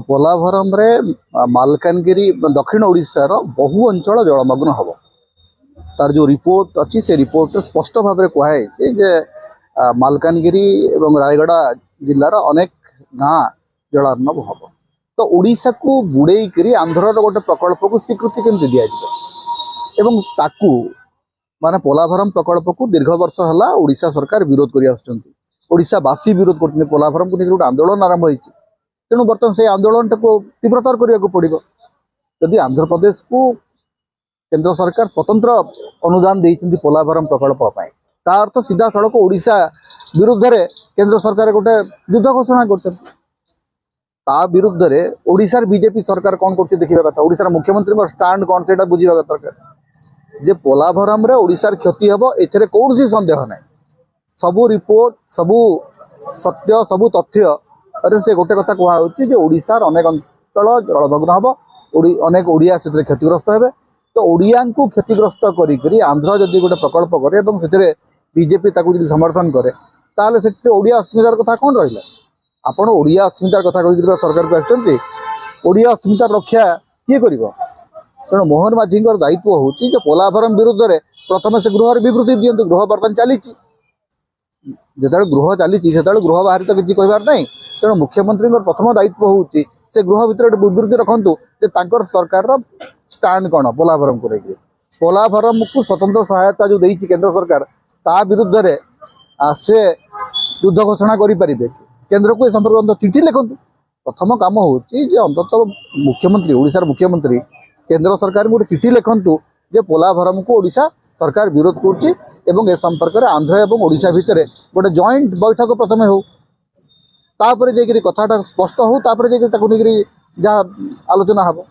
पोलाभरम रे मालकानगिरी दक्षिण ओडिशार बहु अंचल जलमग्न हम तार जो रिपोर्ट अच्छी से रिपोर्ट स्पष्ट भाव में कहुई जे मालकानगिरी एवं रायगड़ा जिलार अनेक गाँ जलार्णव हम तो ओडिशा को बुड़े करी आंध्र गोटे प्रकल्प को स्वीकृति केमती दि एवं ताकू माने पोलाभरम प्रकल्प को दीर्घ वर्ष है ओडिशा सरकार विरोध करवासी विरोध कर पोलाभरम को लेकर गोटे आंदोलन आरंभ होती तेणु बर्तमान से आंदोलन को तीव्रतर करने को पड़ो यदि आंध्र प्रदेश को केंद्र सरकार स्वतंत्र अनुदान देती पोलाभरम प्रकल्प ता अर्थ सीधा सड़क ओडिशा विरुद्ध रे केंद्र सरकार गोटे युद्ध घोषणा कर विरुद्ध रे ओडिशार बीजेपी सरकार कौन कर देखा कथा ओडिशार मुख्यमंत्री स्टांड कौन से बुझा दरकार जे पोलाभरम रे ओडिशार क्षति हम एथे कौन संदेह ना सबू रिपोर्ट सबू सत्य सबू तथ्य अरे से गोटे कथा कहुच्छी ओडिशार अनेक अंचल जलमग्न हम अनेक ओडिया से क्षतिग्रस्त हे तो ओडिया को क्षतिग्रस्त करी आंध्र जदि गोटे प्रकल्प करे बीजेपी ताकू समर्थन करे ताले से ओडिया अस्मितार कथा कौन रहा आपण ओडिया अस्मितार कथा कही सरकार को आसते ओडिया अस्मितार रक्षा किए कर तेणु मोहन माझी दायित्व हूँ पोलाभरम विरुद्ध में प्रथम से गृह विवृत्ति दिंतु गृह बर्तमान चली जो गृह चली गृह बाहरी तो किसी कहार ना तेणु मुख्यमंत्री प्रथम दायित्व हूँ से गृह भर विवृत्ति रखु सरकार स्टांड कौन पोलाभरम को लेकर पोलाभरम को स्वतंत्र सहायता जो देती केंद्र सरकार ता विरुद्ध रे से युद्ध घोषणा करें केंद्र को संपर्क चिठी लिखु प्रथम कम हूँ अंतत मुख्यमंत्री ओडिशार मुख्यमंत्री केंद्र सरकार गोटे चिठी लिखु जे पोलाभरम को ओडिशा सरकार विरोध कर संपर्क में आंध्र और ओडिशा भितर गोटे जॉइंट बैठक प्रथम हो तापर जाकि कथाटा स्पष्ट हो तापर जाकि जहाँ आलोचना हम।